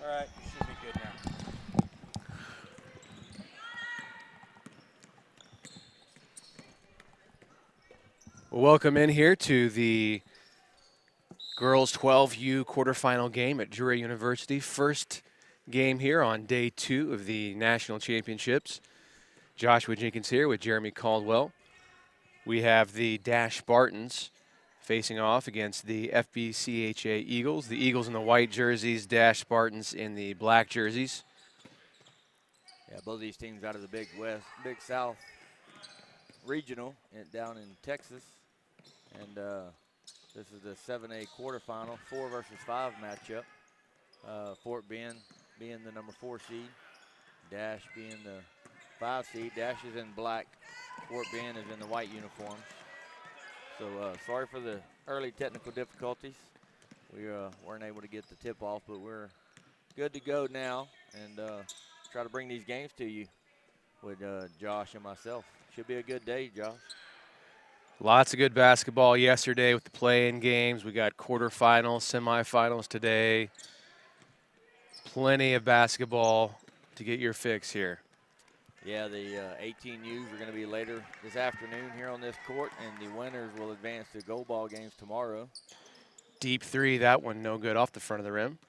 All right, you should be good now. Well, welcome in here to the girls 12U quarterfinal game at Drury University. First game here on day 2 of the national championships. Joshua Jenkins here with Jeremy Caldwell. We have the DasCHE Spartans facing off against the FBCHA Eagles. The Eagles in the white jerseys, DasCHE Spartans in the black jerseys. Yeah, both of these teams out of the Big South regional down in Texas. And this is the 7A quarterfinal, 4 versus 5 matchup. Fort Bend being the number 4 seed, DasCHE being the 5 seed. DasCHE is in black, Fort Bend is in the white uniforms. So sorry for the early technical difficulties. We weren't able to get the tip off, but we're good to go now and try to bring these games to you with Josh and myself. Should be a good day, Josh. Lots of good basketball yesterday with the play-in games. We got quarterfinals, semifinals today. Plenty of basketball to get your fix here. Yeah, the 18Us are going to be later this afternoon here on this court, and the winners will advance to gold ball games tomorrow. Deep three, that one no good off the front of the rim.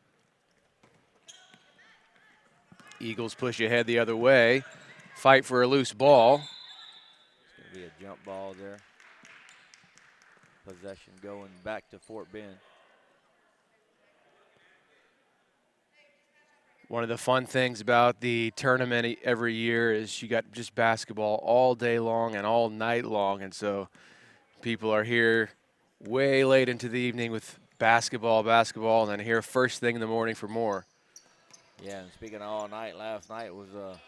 Eagles push ahead the other way. Fight for a loose ball. It's going to be a jump ball there. Possession going back to Fort Bend. One of the fun things about the tournament every year is you got just basketball all day long and all night long. And so people are here way late into the evening with basketball, and then here first thing in the morning for more. Yeah, and speaking of all night, last night was a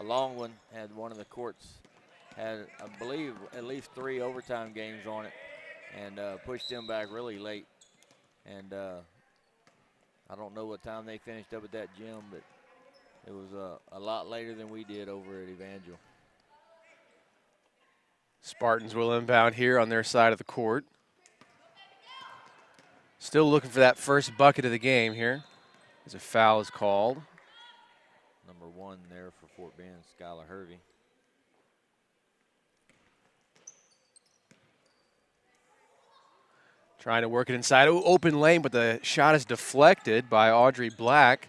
long one. Had one of the courts had, I believe, at least 3 overtime games on it, and pushed them back really late. And I don't know what time they finished up at that gym, but it was a lot later than we did over at Evangel. Spartans will inbound here on their side of the court. Still looking for that first bucket of the game here as a foul is called. Number 1 there for Fort Bend, Skylar Hervey. Trying to work it inside. Open lane, but the shot is deflected by Audrey Black.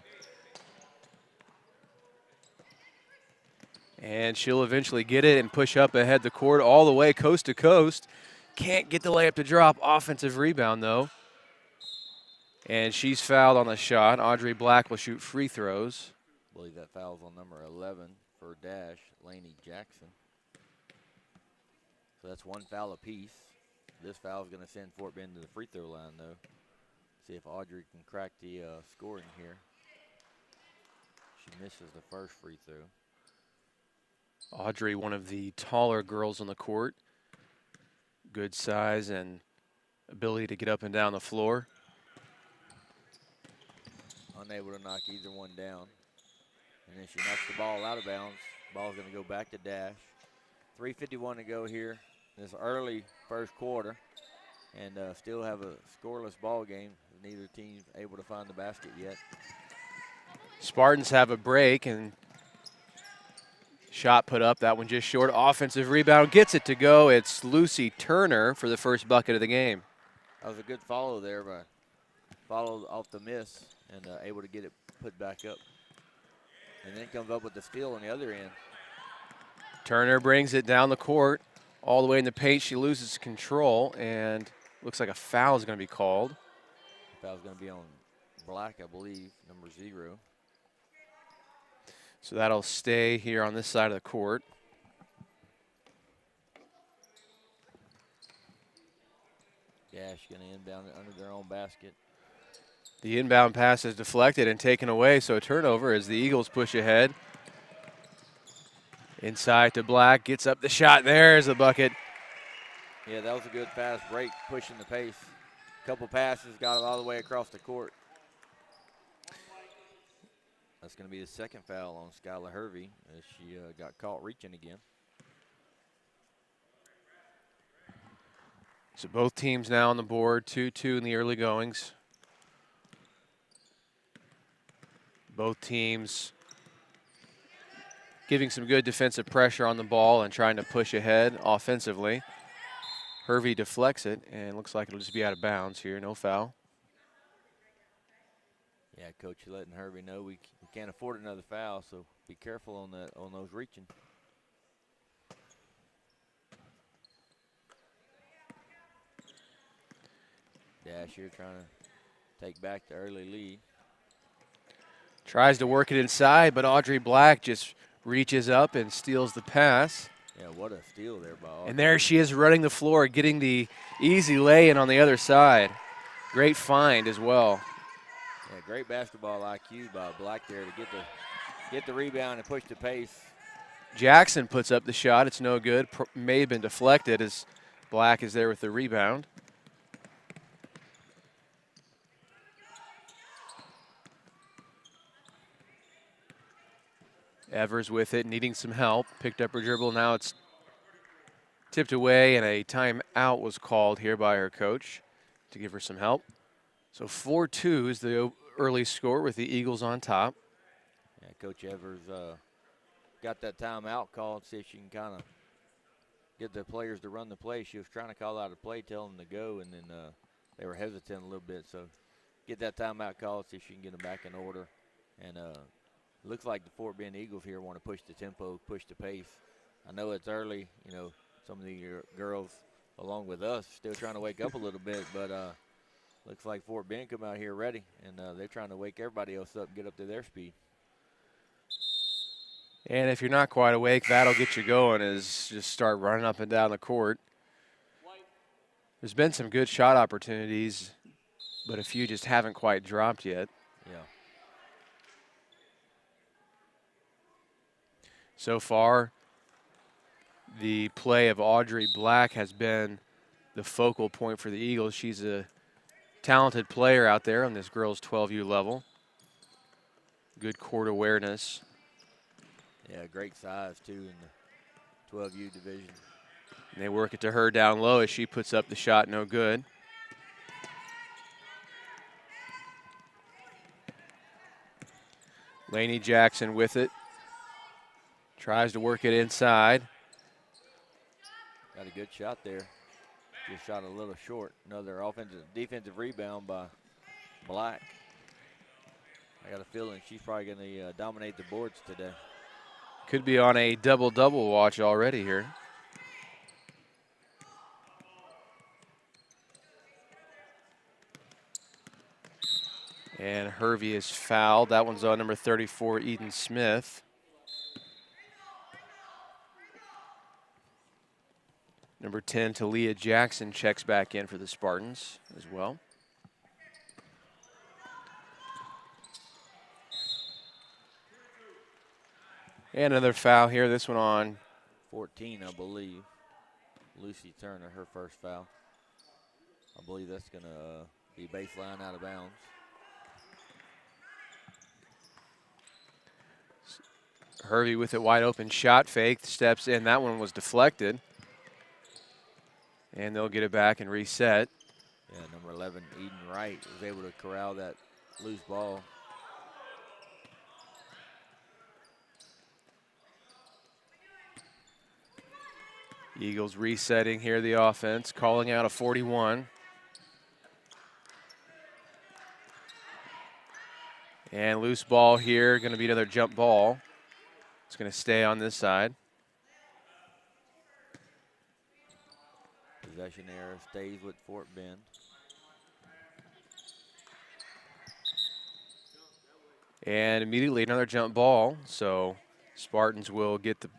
And she'll eventually get it and push up ahead the court all the way coast to coast. Can't get the layup to drop. Offensive rebound, though. And she's fouled on the shot. Audrey Black will shoot free throws. I believe that foul's on number 11 for DasCHE, Lainey Jackson. So that's 1 foul apiece. This foul is going to send Fort Bend to the free throw line, though. See if Audrey can crack the scoring here. She misses the first free throw. Audrey, one of the taller girls on the court. Good size and ability to get up and down the floor. Unable to knock either one down. And then she knocks the ball out of bounds. Ball's going to go back to DasCHE. 3:51 to go here. This early first quarter, and still have a scoreless ball game. Neither team's able to find the basket yet. Spartans have a break, and shot put up, that one just short. Offensive rebound, gets it to go. It's Lucy Turner for the first bucket of the game. That was a good follow there, but followed off the miss and able to get it put back up. And then comes up with the steal on the other end. Turner brings it down the court. All the way in the paint, she loses control, and looks like a foul is going to be called. The foul's going to be on Black, I believe, number 0. So that'll stay here on this side of the court. DasCHE going to inbound it under their own basket. The inbound pass is deflected and taken away, so a turnover as the Eagles push ahead. Inside to Black, gets up the shot. There's the bucket. Yeah, that was a good fast break, pushing the pace. Couple passes, got it all the way across the court. That's going to be the second foul on Skylar Hervey as she got caught reaching again. So both teams now on the board, 2-2 in the early goings. Both teams giving some good defensive pressure on the ball and trying to push ahead offensively. Hervey deflects it, and looks like it'll just be out of bounds here. No foul. Yeah, Coach letting Hervey know we can't afford another foul, so be careful on those reaching. DasCHE trying to take back the early lead. Tries to work it inside, but Audrey Black just reaches up and steals the pass. Yeah, what a steal there by Audrey. And there she is running the floor, getting the easy lay-in on the other side. Great find as well. Yeah, great basketball IQ by Black there to get the rebound and push the pace. Jackson puts up the shot. It's no good. May have been deflected as Black is there with the rebound. Evers with it, needing some help. Picked up her dribble. Now it's tipped away, and a timeout was called here by her coach to give her some help. So 4-2 is the early score with the Eagles on top. Yeah, Coach Evers got that timeout called, see if she can kind of get the players to run the play. She was trying to call out a play, tell them to go, and then they were hesitant a little bit. So get that timeout called, see if she can get them back in order. And looks like the Fort Bend Eagles here want to push the tempo, push the pace. I know it's early, you know, some of the girls along with us still trying to wake up a little bit, but looks like Fort Bend come out here ready, and they're trying to wake everybody else up and get up to their speed. And if you're not quite awake, that'll get you going, is just start running up and down the court. There's been some good shot opportunities, but a few just haven't quite dropped yet. Yeah. So far, the play of Audrey Black has been the focal point for the Eagles. She's a talented player out there on this girls 12U level. Good court awareness. Yeah, great size, too, in the 12U division. And they work it to her down low as she puts up the shot, no good. Lainey Jackson with it. Tries to work it inside. Got a good shot there. Just shot a little short. Another defensive rebound by Black. I got a feeling she's probably going to dominate the boards today. Could be on a double-double watch already here. And Hervey is fouled. That one's on number 34, Eden Smith. Number 10, Talia Jackson checks back in for the Spartans as well. And another foul here, this one on 14, I believe. Lucy Turner, her first foul. I believe that's going to be baseline out of bounds. Hervey with it wide open, shot fake, steps in. That one was deflected. And they'll get it back and reset. Yeah, number 11, Eden Wright, was able to corral that loose ball. Eagles resetting here the offense, calling out a 41. And loose ball here, going to be another jump ball. It's going to stay on this side. Possession error stays with Fort Bend. And immediately another jump ball. So Spartans will get the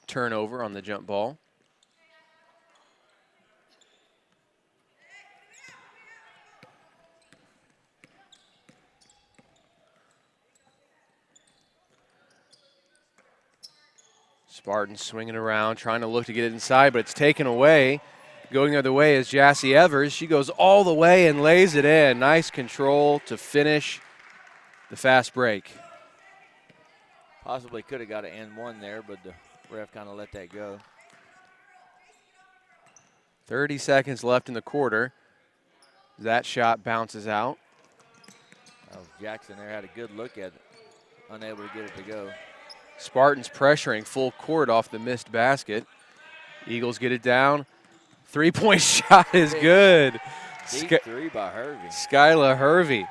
turnover on the jump ball. Spartans swinging around, trying to look to get it inside, but it's taken away. Going the other way is Jassy Evers. She goes all the way and lays it in. Nice control to finish the fast break. Possibly could have got an and one there, but the ref kind of let that go. 30 seconds left in the quarter. That shot bounces out. Jackson there had a good look at unable to get it to go. Spartans pressuring full court off the missed basket. Eagles get it down. Three-point shot is good. Deep three by Hervey. Skyla Hervey.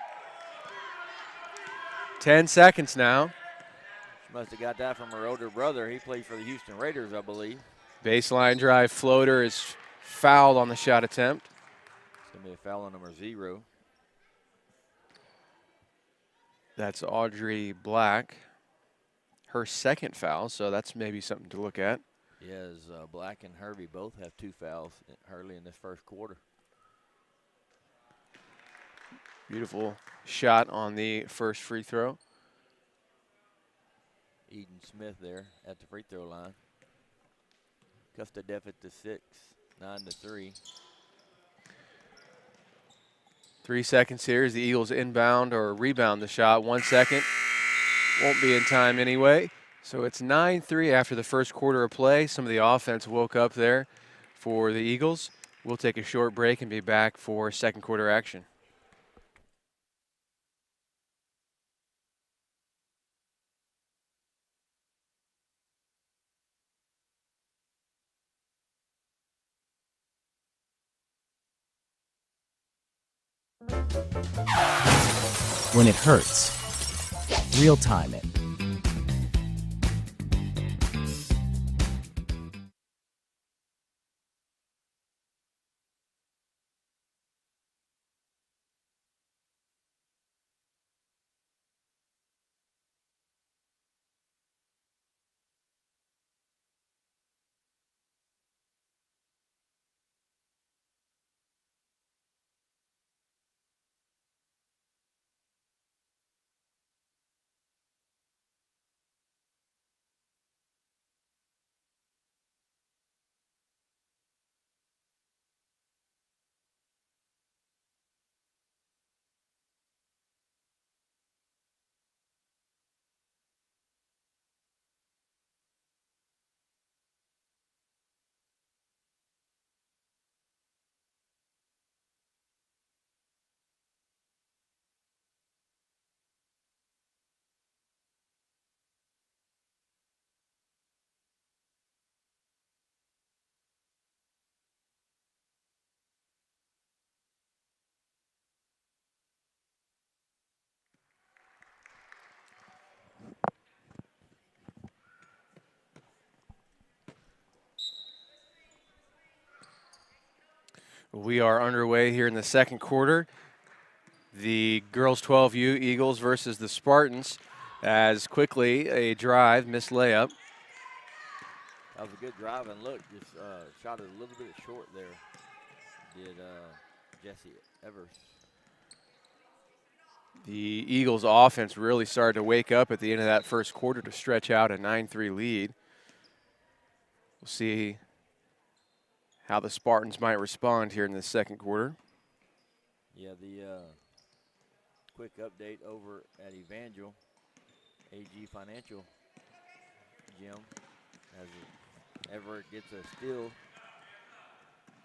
10 seconds now. She must have got that from her older brother. He played for the Houston Raiders, I believe. Baseline drive floater is fouled on the shot attempt. It's going to be a foul on number 0. That's Audrey Black. Her second foul, so that's maybe something to look at. Yes, Black and Hervey both have 2 fouls early in this first quarter. Beautiful shot on the first free throw. Eden Smith there at the free throw line. Cuts the deficit to 6, 9-3. 3 seconds here as the Eagles inbound or rebound the shot. 1 second. Won't be in time anyway. So it's 9-3 after the first quarter of play. Some of the offense woke up there for the Eagles. We'll take a short break and be back for second quarter action. When it hurts, real time it. We are underway here in the second quarter. The girls 12U Eagles versus the Spartans, as quickly a drive, missed layup. That was a good drive, and look, just shot it a little bit short there. Did Jesse Evers. The Eagles offense really started to wake up at the end of that first quarter to stretch out a 9-3 lead. We'll see how the Spartans might respond here in the second quarter. Yeah, the quick update over at Evangel, AG Financial Gym, as Everett gets a steal.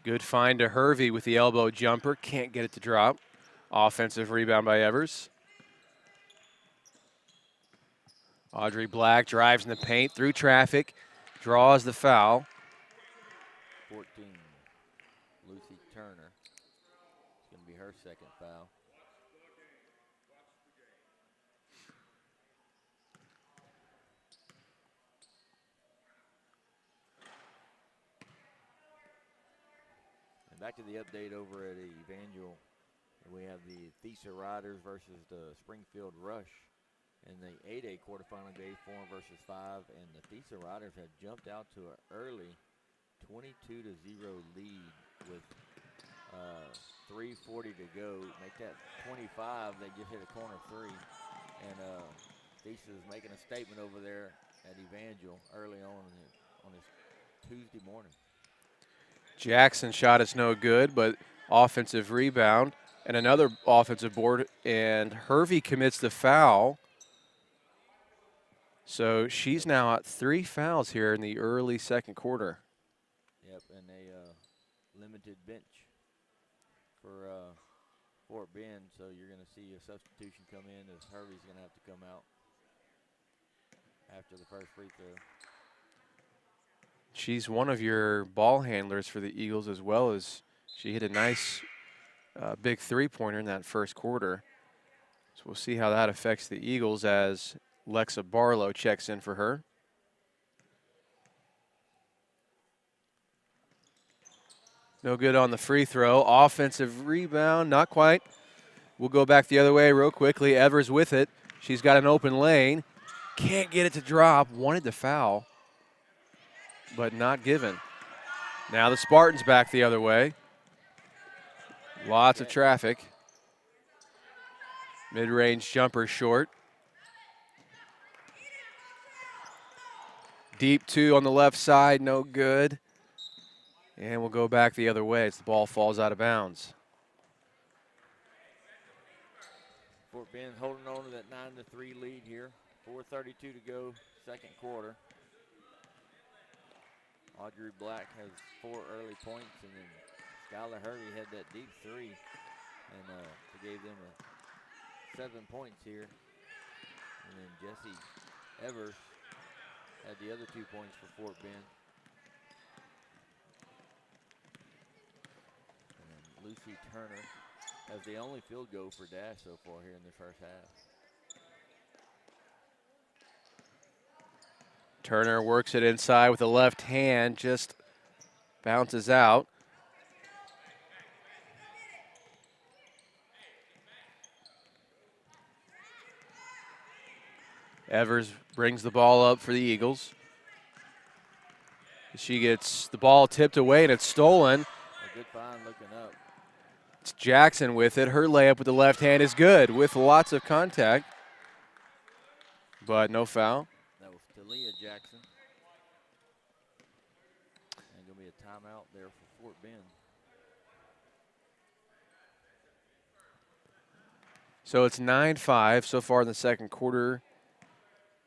Good find to Hervey with the elbow jumper. Can't get it to drop. Offensive rebound by Evers. Audrey Black drives in the paint through traffic, draws the foul. 14, Lucy Turner. It's going to be her second foul. And back to the update over at Evangel. We have the Thesa Riders versus the Springfield Rush in the 8A quarterfinal game, 4 versus 5. And the Thesa Riders had jumped out to an early 22-0 lead with 3:40 to go. Make that 25. They just hit a corner 3. And Thesa is making a statement over there at Evangel early on this Tuesday morning. Jackson shot is no good, but offensive rebound and another offensive board, and Hervey commits the foul. So she's now at 3 fouls here in the early second quarter. Yep, and a limited bench for Fort Bend, so you're going to see a substitution come in as Hervey's going to have to come out. after the first free throw. She's one of your ball handlers for the Eagles, as well as she hit a nice big three-pointer in that first quarter. So we'll see how that affects the Eagles as Lexa Barlow checks in for her. No good on the free throw. Offensive rebound, not quite. We'll go back the other way real quickly. Evers with it. She's got an open lane. Can't get it to drop. Wanted to foul, but not given. Now the Spartans back the other way. Lots of traffic. Mid-range jumper short. Deep two on the left side, no good. And we'll go back the other way as the ball falls out of bounds. Fort Bend holding on to that 9-3 lead here. 4:32 to go, second quarter. Audrey Black has 4 early points, and then Skylar Hervey had that deep three, and gave them 7 points here. And then Jessie Evers had the other 2 points for Fort Bend. And then Lucy Turner has the only field goal for DasCHE so far here in the first half. Turner works it inside with the left hand, just bounces out. Evers brings the ball up for the Eagles. She gets the ball tipped away and it's stolen. A good find looking up. It's Jackson with it. Her layup with the left hand is good with lots of contact, but no foul. That was Talia Jackson. And going to be a timeout there for Fort Bend. So it's 9-5 so far in the second quarter.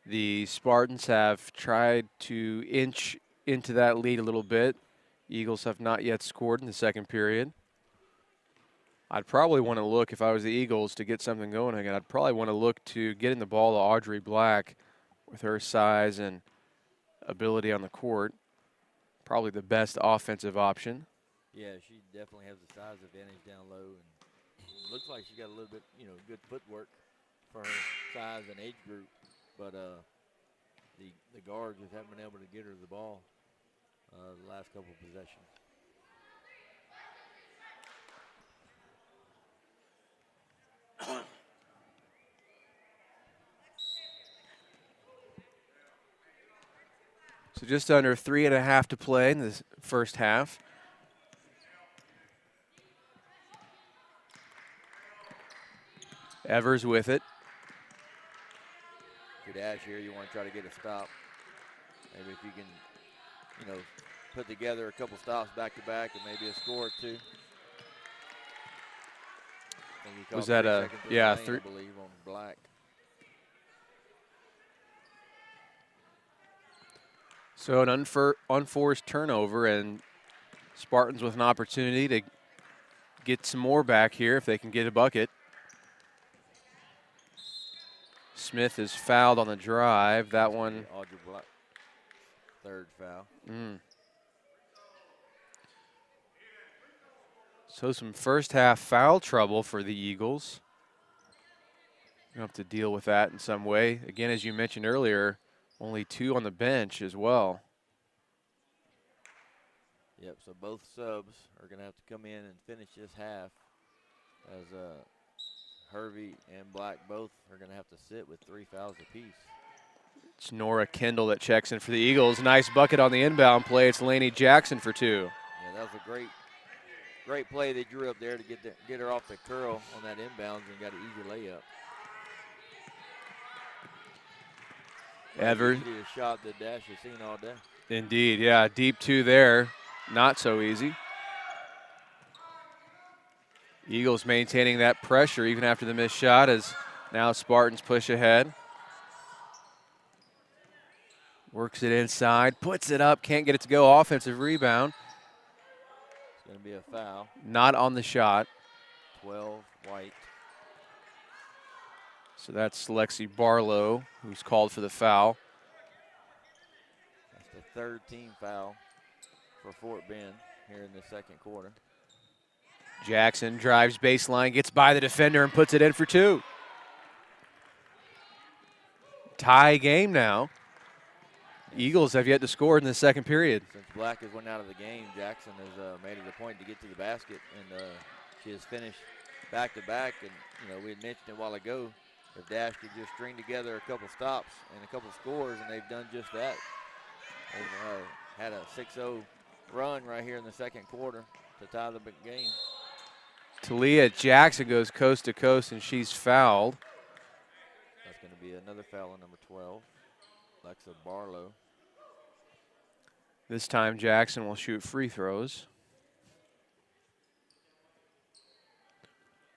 The Spartans have tried to inch into that lead a little bit. Eagles have not yet scored in the second period. I'd probably want to look, if I was the Eagles, to get something going again. I'd probably want to look to getting the ball to Audrey Black with her size and ability on the court. Probably the best offensive option. Yeah, she definitely has the size advantage down low, and looks like she got a little bit, good footwork for her size and age group. But the guards just haven't been able to get her the ball the last couple of possessions. So just under 3.5 to play in the first half. Evers with it. For DasCHE here, you want to try to get a stop. Maybe if you can, put together a couple stops back to back and maybe a score or two. Was that a, yeah, I believe on Black. So an unforced turnover, and Spartans with an opportunity to get some more back here if they can get a bucket. Smith is fouled on the drive. That one. Audrey Black, third foul. So some first half foul trouble for the Eagles. You'll have to deal with that in some way. Again, as you mentioned earlier, only 2 on the bench as well. Yep, so both subs are going to have to come in and finish this half as Hervey and Black both are going to have to sit with 3 fouls apiece. It's Nora Kendall that checks in for the Eagles. Nice bucket on the inbound play. It's Laney Jackson for 2. Yeah, that was a great play they drew up there to get her off the curl on that inbounds and got an easy layup. Evers. A shot that DasCHE has seen all day. Indeed, yeah, deep 2 there. Not so easy. Eagles maintaining that pressure even after the missed shot as now Spartans push ahead. Works it inside, puts it up, can't get it to go. Offensive rebound. It's going to be a foul. Not on the shot. 12, White. So that's Lexi Barlow who's called for the foul. third team foul for Fort Bend here in the second quarter. Jackson drives baseline, gets by the defender, and puts it in for 2. Tie game now. Eagles have yet to score in the second period. Since Black has went out of the game, Jackson has made it a point to get to the basket, and she has finished back-to-back. And, you know, we had mentioned a while ago, if DasCHE could just string together a couple stops and a couple scores, and they've done just that. They've had a 6-0 run right here in the second quarter to tie the big game. Talia Jackson goes coast to coast, and she's fouled. That's going to be another foul on number 12, Alexa Barlow. This time Jackson will shoot free throws.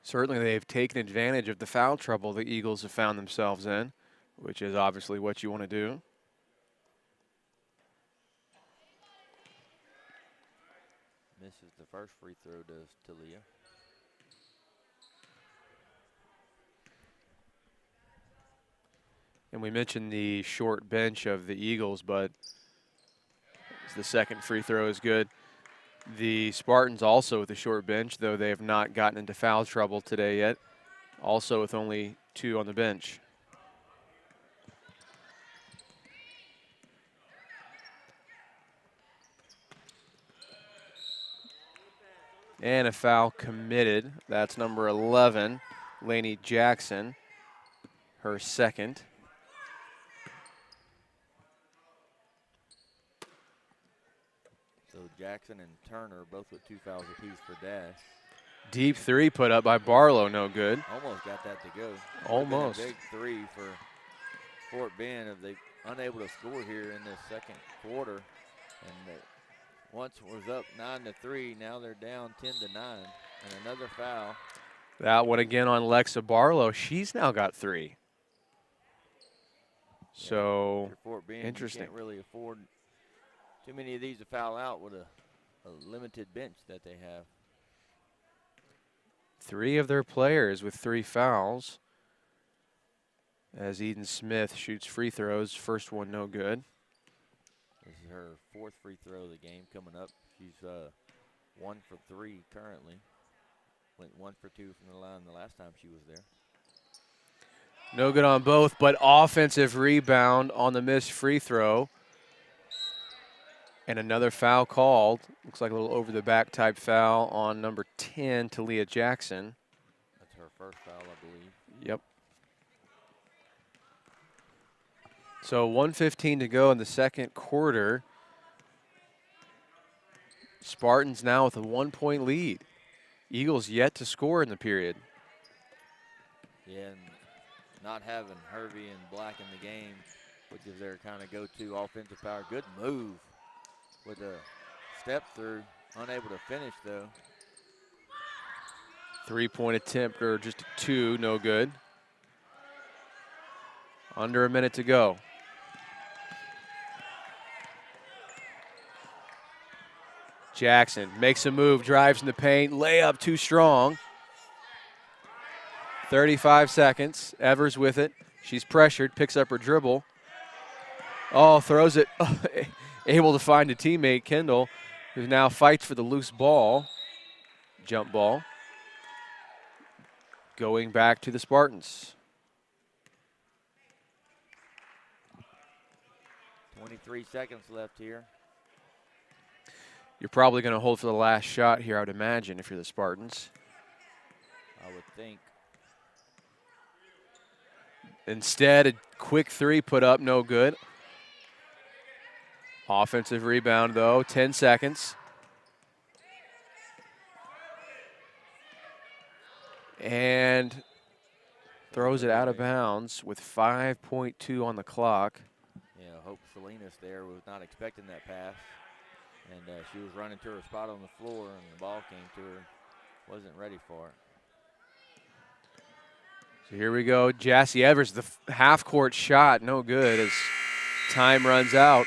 Certainly they've taken advantage of the foul trouble the Eagles have found themselves in, which is obviously what you want to do. Misses the first free throw, does Talia. And we mentioned the short bench of the Eagles, but the second free throw is good. The Spartans also with a short bench, though they have not gotten into foul trouble today yet. Also with only 2 on the bench. And a foul committed. That's number 11, Lainey Jackson, her second. So Jackson and Turner both with 2 fouls apiece for Dash. Deep 3 put up by Barlow, no good. Almost got that to go. Almost. A big 3 for Fort Bend if they unable to score here in this second quarter. And they once was up 9-3, now they're down 10-9. And another foul. That one again on Lexa Barlow. She's now got 3. So, Fort Bend, interesting. You can't really afford too many of these to foul out with a limited bench that they have. 3 of their players with 3 fouls. As Eden Smith shoots free throws, first one no good. This is her 4th free throw of the game coming up. She's 1 for 3 currently. Went 1 for 2 from the line the last time she was there. No good on both, but offensive rebound on the missed free throw. And another foul called. Looks like a little over-the-back type foul on number 10, Talia Jackson. That's her first foul, I believe. Yep. So 1:15 to go in the second quarter. Spartans now with a 1-point lead. Eagles yet to score in the period. Yeah, and not having Hervey and Black in the game, which is their kind of go-to offensive power. Good move with a step through. Unable to finish, though. 3-point attempt, or just a 2, no good. Under a minute to go. Jackson makes a move, drives in the paint, layup too strong. 35 seconds, Evers with it. She's pressured, picks up her dribble. Oh, throws it, able to find a teammate, Kendall, who now fights for the loose ball, jump ball. Going back to the Spartans. 23 seconds left here. You're probably going to hold for the last shot here, I would imagine, if you're the Spartans. I would think. Instead, a quick 3 put up, no good. Offensive rebound, though, 10 seconds. And throws it out of bounds with 5.2 on the clock. Yeah, Hope Salinas there was not expecting that pass. And she was running to her spot on the floor, and the ball came to her. Wasn't ready for it. So here we go. Jassy Evers, the half-court shot, no good as time runs out.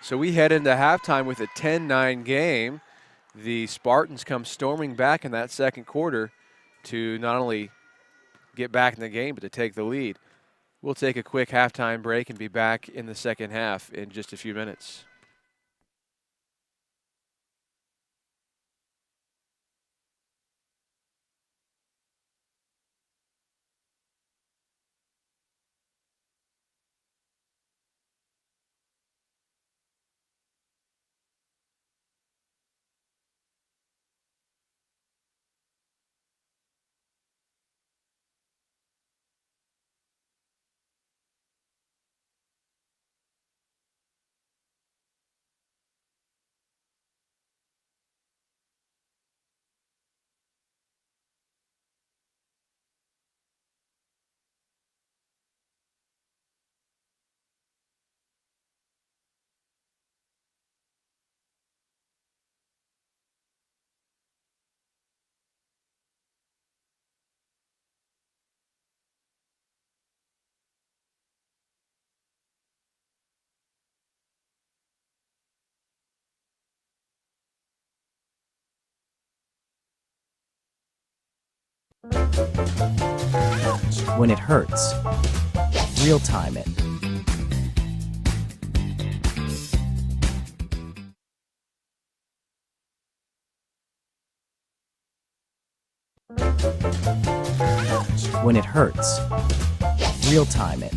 So we head into halftime with a 10-9 game. The Spartans come storming back in that second quarter to not only get back in the game, but to take the lead. We'll take a quick halftime break and be back in the second half in just a few minutes. When it hurts, real time it. When it hurts, real time it.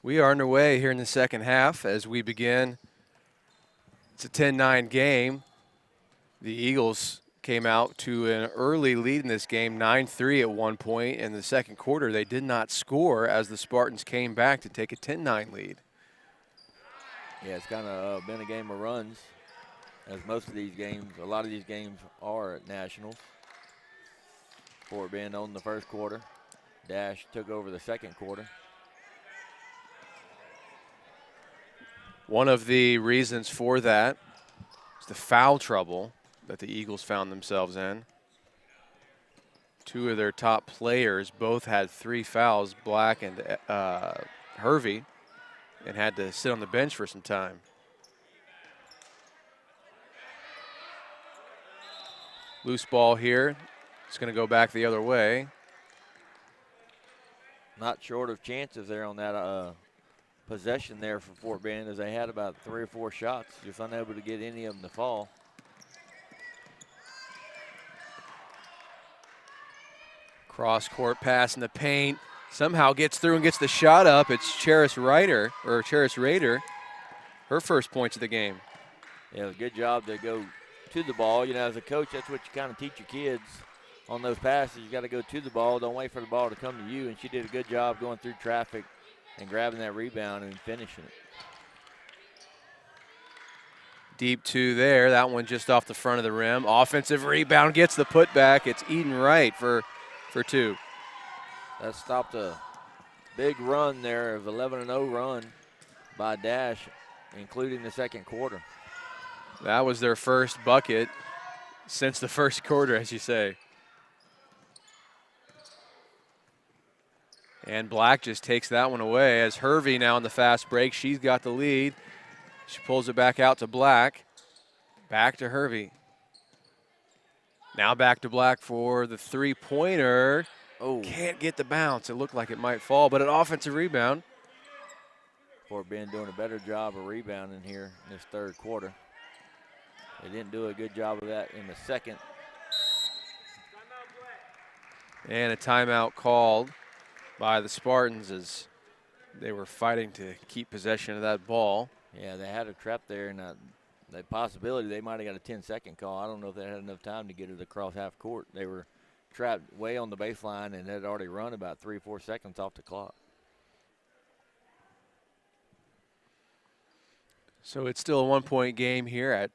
We are underway here in the second half as we begin. It's a 10-9 game. The Eagles came out to an early lead in this game, 9-3 at one point. In the second quarter, they did not score as the Spartans came back to take a 10-9 lead. Yeah, it's kind of been a game of runs, as most of these games, a lot of these games are at nationals. Fort Bend on the first quarter. DasCHE took over the second quarter. One of the reasons for that is the foul trouble that the Eagles found themselves in. Two of their top players both had 3 fouls, Black and Hervey, and had to sit on the bench for some time. Loose ball here. It's going to go back the other way. Not short of chances there on that possession there for Fort Bend, as they had about 3 or 4 shots, just unable to get any of them to fall. Cross-court pass in the paint. Somehow gets through and gets the shot up. It's Cheris Rader. Her first points of the game. Yeah, it was a good job to go to the ball. You know, as a coach, that's what you kind of teach your kids on those passes. You got to go to the ball. Don't wait for the ball to come to you. And she did a good job going through traffic and grabbing that rebound and finishing it. Deep 2 there. That one just off the front of the rim. Offensive rebound, gets the putback. It's Eden Wright for 2. That stopped a big run there of 11-0 run by DasCHE, including the second quarter. That was their first bucket since the first quarter, as you say. And Black just takes that one away as Hervey now on the fast break. She's got the lead. She pulls it back out to Black. Back to Hervey. Now back to Black for the three-pointer. Oh, Can't get the bounce. It looked like it might fall, but an offensive rebound. Fort Bend doing a better job of rebounding here in this third quarter. They didn't do a good job of that in the second. And a timeout called by the Spartans as they were fighting to keep possession of that ball. Yeah, they had a trap there, and the possibility they might have got a 10-second call. I don't know if they had enough time to get it across half court. They were trapped way on the baseline and had already run about 3 or 4 seconds off the clock. So it's still a one-point game here at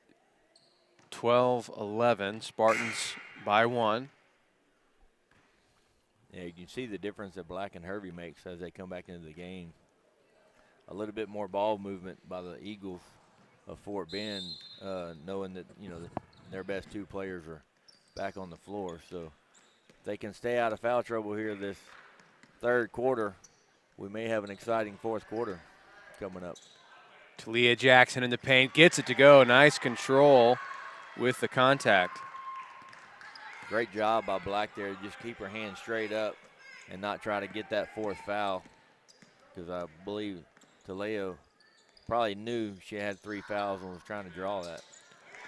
12-11. Spartans by 1. Yeah, you can see the difference that Black and Hervey makes as they come back into the game. A little bit more ball movement by the Eagles of Fort Bend, knowing that, you know, their best 2 players are back on the floor. So if they can stay out of foul trouble here this third quarter, we may have an exciting fourth quarter coming up. Talia Jackson in the paint, gets it to go. Nice control with the contact. Great job by Black there. Just keep her hand straight up and not try to get that fourth foul, because I believe Taleo probably knew she had 3 fouls and was trying to draw that.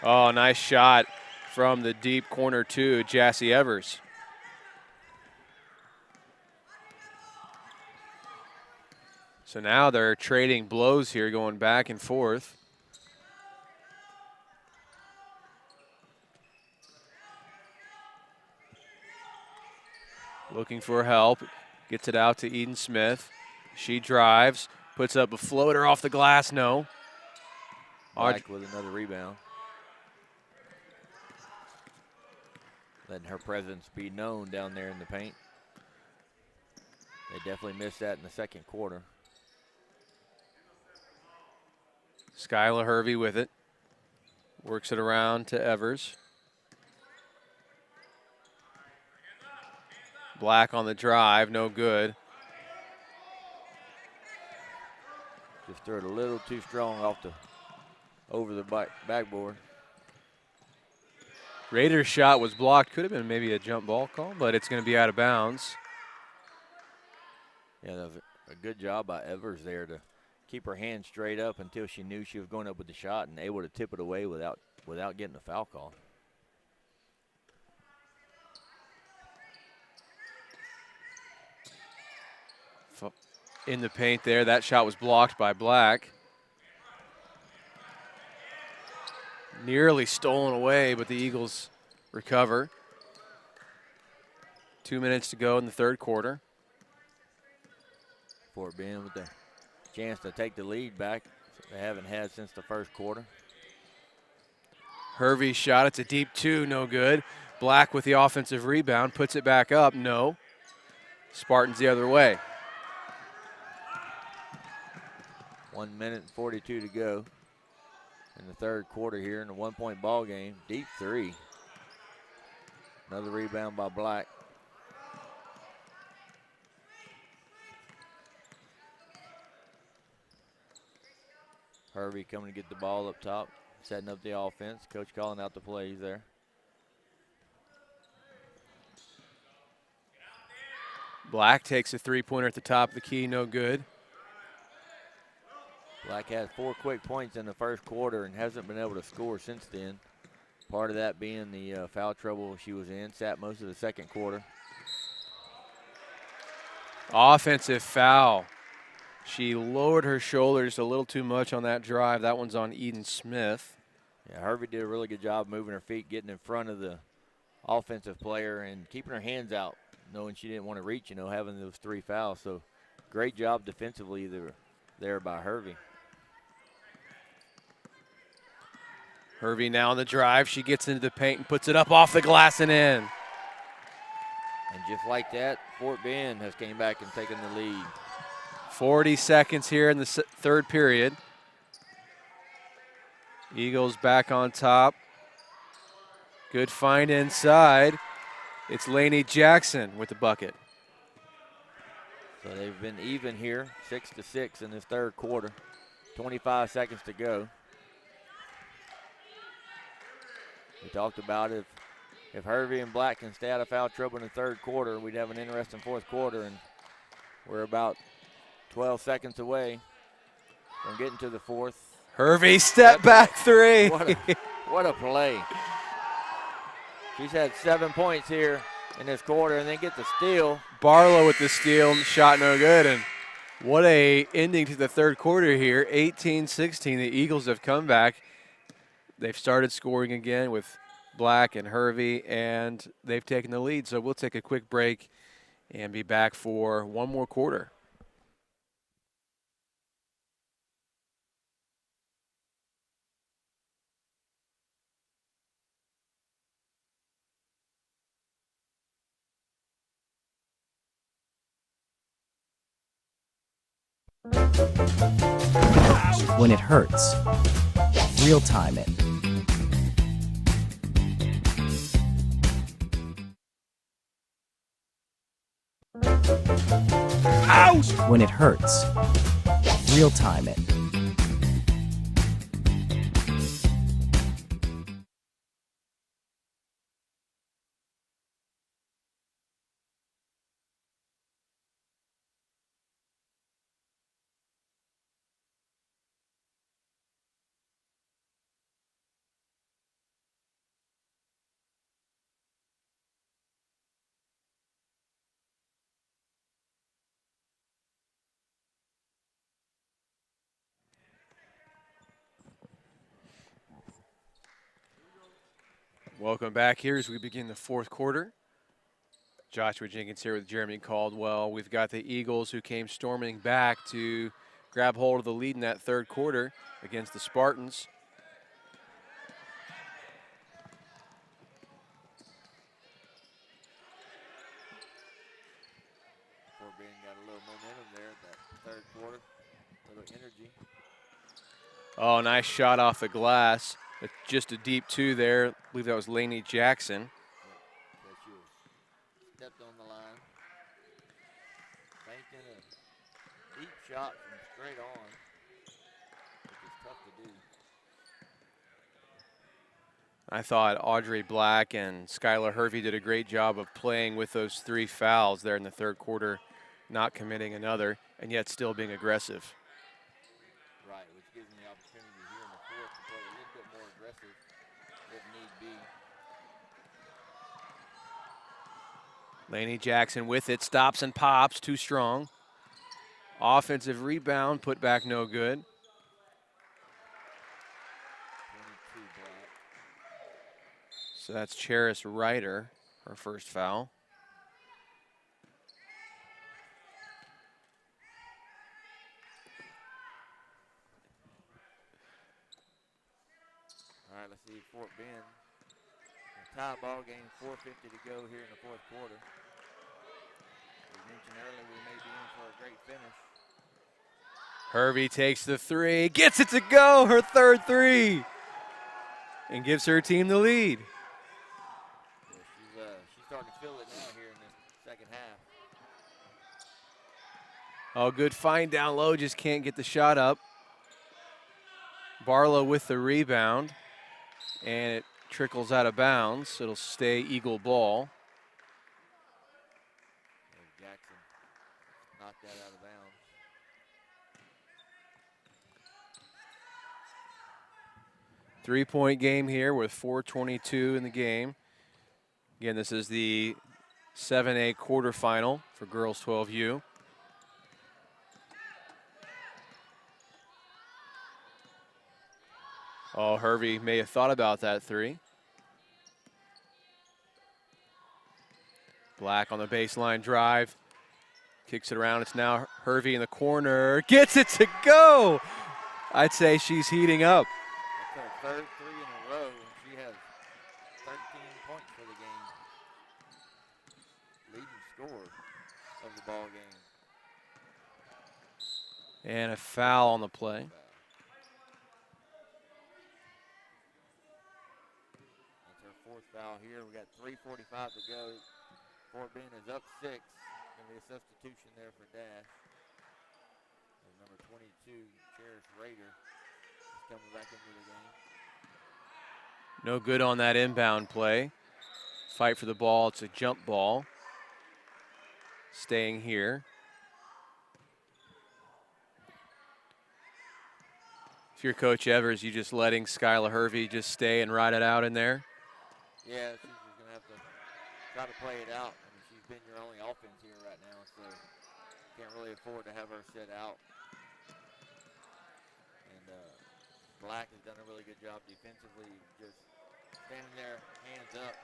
Oh, nice shot from the deep corner to Jassy Evers. So now they're trading blows here, going back and forth. Looking for help, gets it out to Eden Smith. She drives, puts up a floater off the glass, no. Black with another rebound. Letting her presence be known down there in the paint. They definitely missed that in the second quarter. Skylar Hervey with it. Works it around to Evers. Black on the drive, no good. Just threw it a little too strong over the backboard. Raiders' shot was blocked. Could have been maybe a jump ball call, but it's going to be out of bounds. Yeah, that was a good job by Evers there to keep her hand straight up until she knew she was going up with the shot and able to tip it away without getting a foul call. In the paint there, that shot was blocked by Black. Nearly stolen away, but the Eagles recover. 2 minutes to go in the third quarter. Fort Bend with the chance to take the lead back they haven't had since the first quarter. Hervey's shot, it's a deep 2, no good. Black with the offensive rebound, puts it back up, no. Spartans the other way. 1 minute and 42 to go in the third quarter here in a 1-point ball game. Deep 3. Another rebound by Black. Hervey coming to get the ball up top, setting up the offense. Coach calling out the plays there. Black takes a three-pointer at the top of the key, no good. Black had 4 quick points in the first quarter and hasn't been able to score since then. Part of that being the foul trouble she was in, sat most of the second quarter. Offensive foul. She lowered her shoulders a little too much on that drive. That one's on Eden Smith. Yeah, Hervey did a really good job moving her feet, getting in front of the offensive player and keeping her hands out, knowing she didn't want to reach, having those 3 fouls. So great job defensively there by Hervey. Hervey now on the drive. She gets into the paint and puts it up off the glass and in. And just like that, Fort Bend has came back and taken the lead. 40 seconds here in the third period. Eagles back on top. Good find inside. It's Lainey Jackson with the bucket. So they've been even here, 6-6 in this third quarter. 25 seconds to go. We talked about if Hervey and Black can stay out of foul trouble in the third quarter, we'd have an interesting fourth quarter, and we're about 12 seconds away from getting to the fourth. Hervey step back three. What a play. She's had 7 points here in this quarter and then get the steal. Barlow with the steal, shot no good, and what a ending to the third quarter here. 18-16, the Eagles have come back. They've started scoring again with Black and Hervey, and they've taken the lead. So we'll take a quick break and be back for one more quarter. When it hurts, real time it. Ouch! When it hurts, real time it. Welcome back here as we begin the fourth quarter. Joshua Jenkins here with Jeremy Caldwell. We've got the Eagles who came storming back to grab hold of the lead in that third quarter against the Spartans. Fort Bend got a little momentum there at that third quarter, a little energy. Oh, nice shot off the glass. Just a deep two there. I believe that was Lainey Jackson. Stepped on the line. Banking a deep shot from straight on, which is tough to do. I thought Audrey Black and Skylar Hervey did a great job of playing with those 3 fouls there in the third quarter, not committing another, and yet still being aggressive. Right, which gives them the opportunity here in the fourth to play a little bit more aggressive if need be. Lainey Jackson with it, stops and pops, too strong. Offensive rebound, put back no good. 22 Black. So that's Cheris Ryder, her first foul. All right, let's see Fort Bend. Tie ball game, 4:50 to go here in the fourth quarter. As mentioned earlier, we may be in for a great finish. Hervey takes the three, gets it to go, her third three, and gives her team the lead. Yeah, she's starting to feel it now here in this second half. Oh, good find down low, just can't get the shot up. Barlow with the rebound, and it trickles out of bounds. It'll stay Eagle ball. Jackson knocked that out of bounds. Three-point game here with 4:22 in the game. Again, this is the 7A quarterfinal for girls 12U. Oh, Hervey may have thought about that three. Black on the baseline drive. Kicks it around. It's now Hervey in the corner. Gets it to go. I'd say she's heating up. That's her third three in a row. score of the ball game. And a foul on the play. That's our fourth foul here. We got 3:45 to go. Fort Bend is up 6. Going to be a substitution there for Dash. And number 22, Cherish Raider, is coming back into the game. No good on that inbound play. Fight for the ball. It's a jump ball. Staying here. If you're Coach Evers, you just letting Skylar Hervey just stay and ride it out in there? Yeah, she's just going to have to try to play it out. I mean, she's been your only offense here right now, so can't really afford to have her sit out. And Black has done a really good job defensively, just standing there, hands up,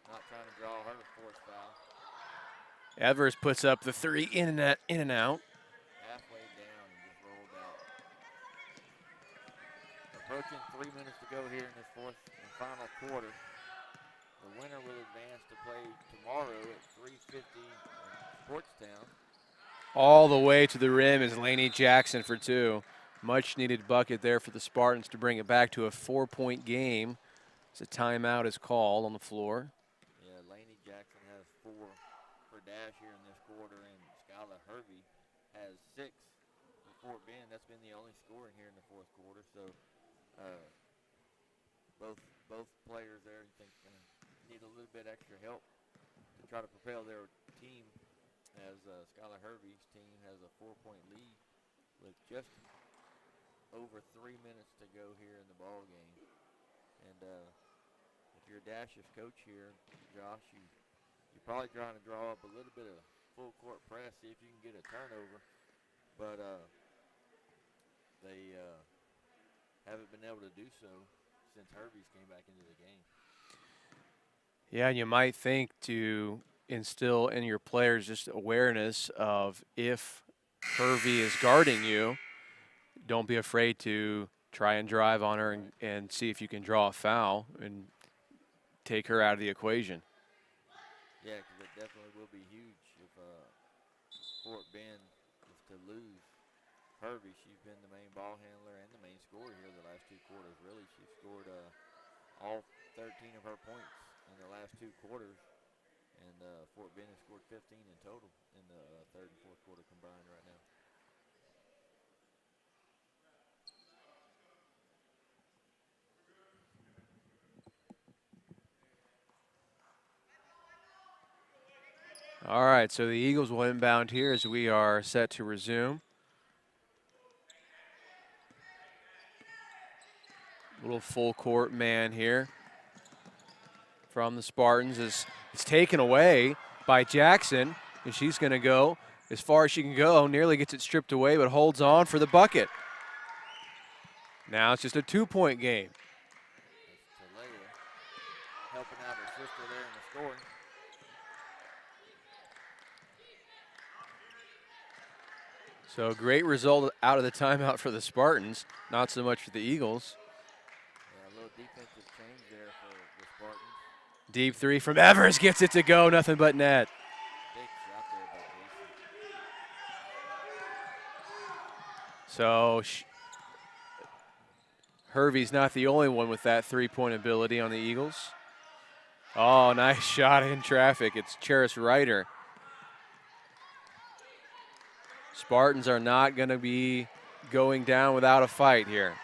not trying to draw her fourth foul. Evers puts up the 3 in and out. Halfway down and just rolled out. Approaching 3 minutes to go here in this fourth and final quarter. The winner will advance to play tomorrow at 3:50 in Sportstown. All the way to the rim is Lainey Jackson for 2. Much needed bucket there for the Spartans to bring it back to a 4-point game. As a timeout is called on the floor. Yeah, Lainey Jackson has 4 for Dash here in this quarter, and Skylar Hervey has 6 for Fort Bend. That's been the only scoring here in the fourth quarter. So both players there, I think, need a little bit extra help to try to propel their team, as Skylar Hervey's team has a 4-point lead with just over 3 minutes to go here in the ball game. And if you're Dash's coach here, Josh, you're probably trying to draw up a little bit of full court press, see if you can get a turnover. But they haven't been able to do so since Hervey's came back into the game. Yeah, and you might think to instill in your players just awareness of if Hervey is guarding you, don't be afraid to try and drive on her and see if you can draw a foul and take her out of the equation. Yeah, because it definitely will be huge if Fort Bend is to lose Hervey. She's been the main ball handler and the main scorer here the last 2 quarters. Really, she's scored all 13 of her points in the last 2 quarters. And Fort Bend has scored 15 in total in the third and fourth quarter combined right now. All right, so the Eagles will inbound here as we are set to resume. Little full court man here from the Spartans is taken away by Jackson, and she's going to go as far as she can go. Nearly gets it stripped away, but holds on for the bucket. Now it's just a 2-point game. Talia helping out her sister there in the scoring. So great result out of the timeout for the Spartans, not so much for the Eagles. Yeah, a little defensive change there for the Spartans. Deep 3 from Evers, gets it to go, nothing but net. Big shot there by Jason. So Hervey's not the only one with that 3-point ability on the Eagles. Oh, nice shot in traffic. It's Cherish Ryder. Spartans are not going to be going down without a fight here.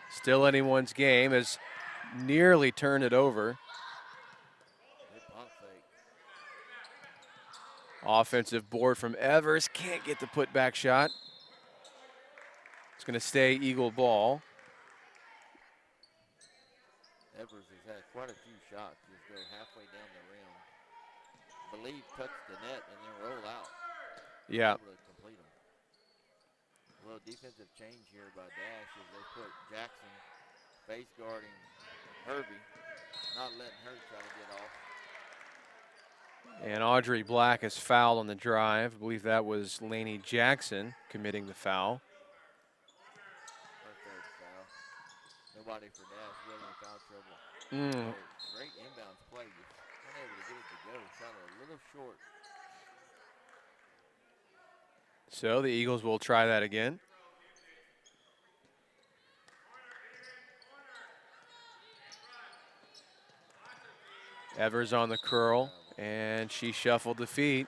Still anyone's game, has nearly turned it over. Good pump fake. Offensive board from Evers, can't get the putback shot. It's going to stay Eagle ball. Evers has had quite a few shots just go halfway down the rim. Believe touch the net and then roll out. Yeah. Able to complete them. A little defensive change here by Dash as they put Jackson face guarding Hervey, not letting her try to get off. And Audrey Black is fouled on the drive. I believe that was Lainey Jackson committing the foul. Her third foul. Nobody for Dash, really in foul trouble. Mm. So great inbounds play, just unable to get it to go. Sounded a little short. So the Eagles will try that again. Evers on the curl, and she shuffled the feet.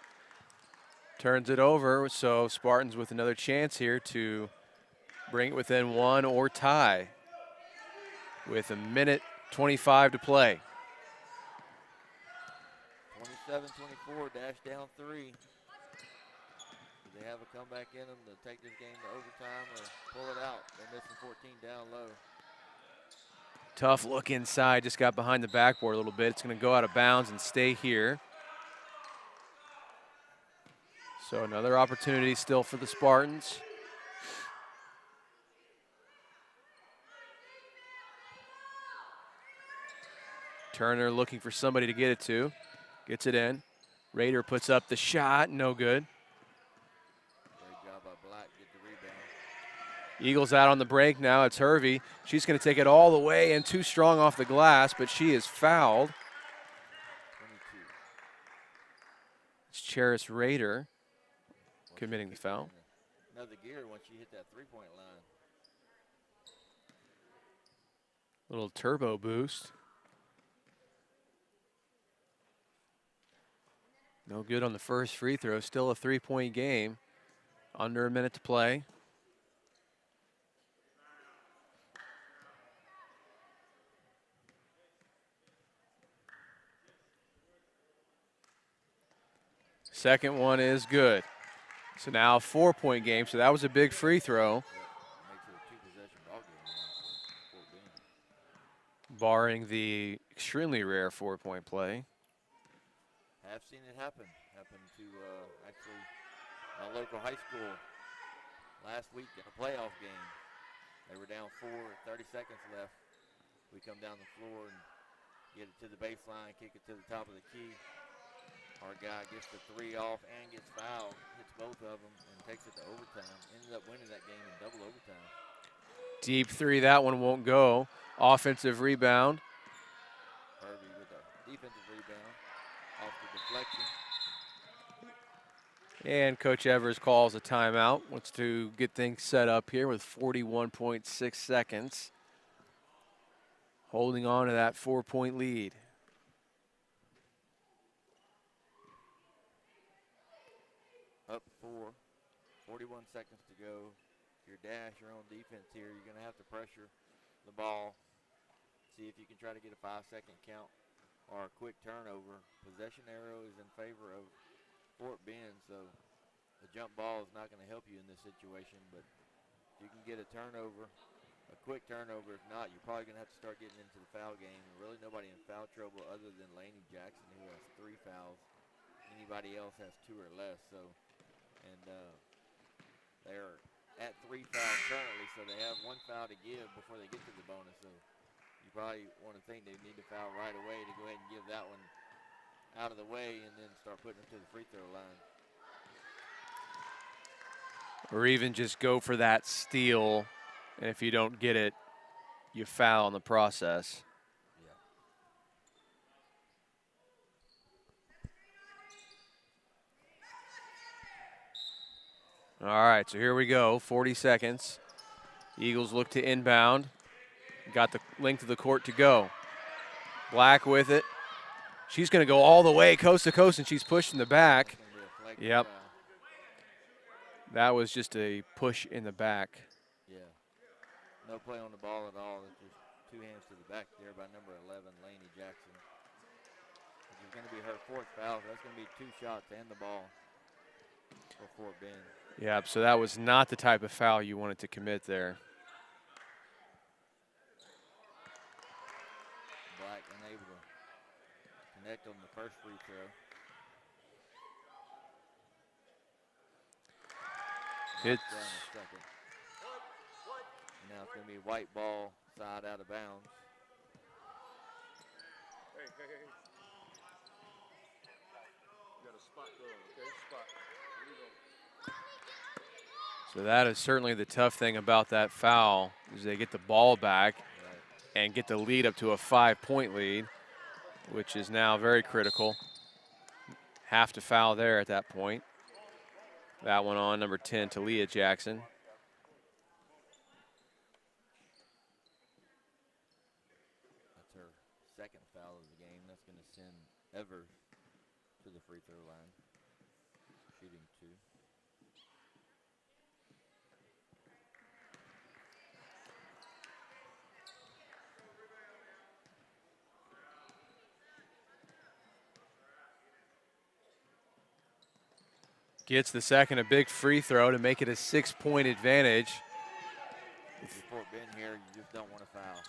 Turns it over, so Spartans with another chance here to bring it within one or tie with 1:25 to play. 27-24, Dash down 3. Do they have a comeback in them to take this game to overtime or pull it out? They're missing 14 down low. Tough look inside, just got behind the backboard a little bit. It's going to go out of bounds and stay here. So another opportunity still for the Spartans. Turner looking for somebody to get it to. Gets it in. Rader puts up the shot, no good. Great job by Black, get the rebound. Eagles out on the break now. It's Hervey. She's going to take it all the way and too strong off the glass, but she is fouled. 22. It's Cheris Rader committing the foul. Another gear once you hit that three-point line. Little turbo boost. No good on the first free throw. Still a three-point game. Under a minute to play. Second one is good. So now a 4-point game. So that was a big free throw. Makes it a two-possession ball game now for Fort Bend. Barring the extremely rare 4-point play. I've seen it happen. Happened to actually a local high school last week in a playoff game. They were down 4, 30 seconds left. We come down the floor and get it to the baseline, kick it to the top of the key. Our guy gets the 3 off and gets fouled, hits both of them, and takes it to overtime. Ended up winning that game in double overtime. Deep three, that one won't go. Offensive rebound. Hervey with a defensive rebound off the deflection. And Coach Evers calls a timeout. Wants to get things set up here with 41.6 seconds. Holding on to that 4-point lead. Up 4, 41 seconds to go. Your dash, your own defense here. You're going to have to pressure the ball. See if you can try to get a 5-second count or a quick turnover. Possession arrow is in favor of Fort Bend, so the jump ball is not going to help you in this situation. But if you can get a turnover, a quick turnover. If not, you're probably going to have to start getting into the foul game. And really nobody in foul trouble other than Laney Jackson, who has 3 fouls. Anybody else has 2 or less. So. And they're at 3 fouls currently, so they have 1 foul to give before they get to the bonus. So you probably want to think they need to foul right away to go ahead and give that one out of the way and then start putting them to the free throw line. Or even just go for that steal, and if you don't get it, you foul in the process. All right, so here we go, 40 seconds. Eagles look to inbound. Got the length of the court to go. Black with it. She's going to go all the way coast to coast, and she's pushed in the back. Yep. That was just a push in the back. Yeah. No play on the ball at all. It's just 2 hands to the back there by number 11, Laney Jackson. It's going to be her 4th foul. That's going to be 2 shots and the ball for Fort Bend. Yeah, so that was not the type of foul you wanted to commit there. Black unable to connect on the first free throw. Hits. Down a second. And now it's going to be white ball, side out of bounds. Hey. You got a spot going, okay? Spot. Here you go. So that is certainly the tough thing about that foul, is they get the ball back and get the lead up to a 5-point lead, which is now very critical. have to foul there at that point. That one on number 10, Talia Jackson. That's her second foul of the game. That's going to send Evers to the free throw line, shooting 2. Gets the second, a big free throw to make it a 6-point advantage. If you're Fort Bend here, you just don't want to foul.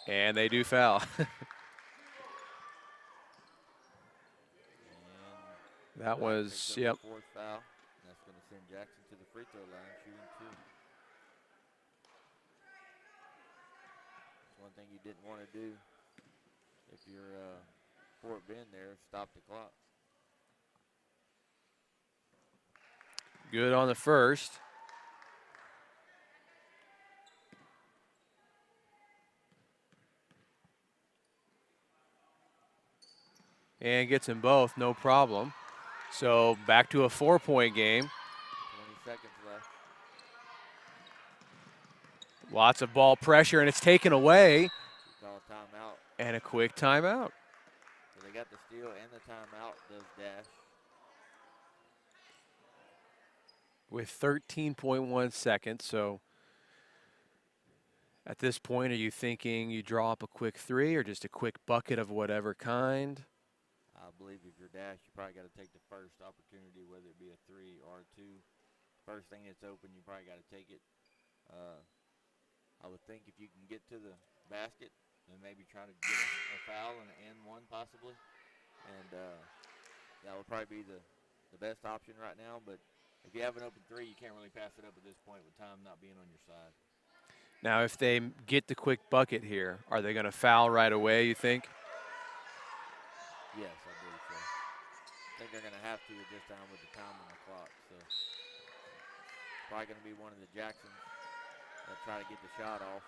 And they do foul. That was, yep. Fourth foul. And that's going to send Jackson to the free throw line, shooting 2. That's one thing you didn't want to do if you're Fort Bend there, stop the clock. Good on the first. And gets them both, no problem. So back to a 4-point game. 20 seconds left. Lots of ball pressure, and it's taken away. Call timeout. And a quick timeout. So they got the steal and the timeout, does DasCHE. With 13.1 seconds, so at this point, are you thinking you draw up a quick 3 or just a quick bucket of whatever kind? I believe if you're DasCHE, you probably got to take the first opportunity, whether it be a 3 or a 2. First thing that's open, you probably got to take it. I would think if you can get to the basket, then maybe try to get a foul and an N1 possibly. And that would probably be the best option right now. But if you have an open 3, you can't really pass it up at this point with time not being on your side. Now, if they get the quick bucket here, are they going to foul right away, you think? Yes, I believe so. I think they're going to have to at this time with the time on the clock. So probably going to be one of the Jacksons that try to get the shot off.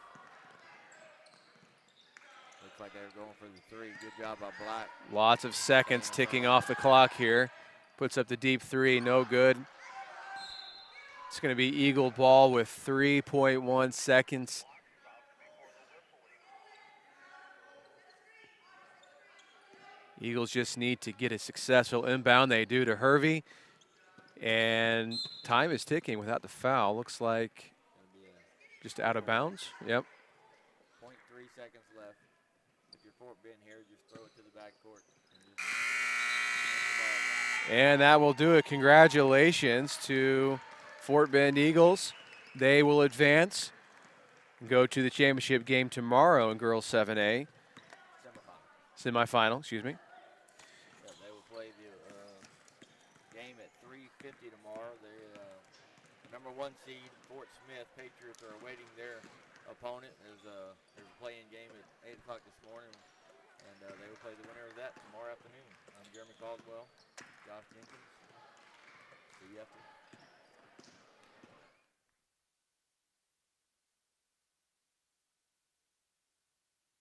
Looks like they're going for the 3. Good job by Black. Lots of seconds ticking off the clock here. Puts up the deep 3, no good. It's going to be Eagle ball with 3.1 seconds. Eagles just need to get a successful inbound. They do to Hervey. And time is ticking without the foul. Looks like just out of bounds. Yep. 0.3 seconds left. If you're Fort Bend here, just throw it to the backcourt. And that will do it. Congratulations to Fort Bend Eagles. They will advance and go to the championship game tomorrow in girls 7A. Semifinal, excuse me. Yeah, they will play the game at 3:50 tomorrow. The number 1 seed, Fort Smith Patriots, are awaiting their opponent. There's a play-in game at 8 o'clock this morning, and they will play the winner of that tomorrow afternoon. I'm Jeremy Caldwell, Josh Jenkins. See you after.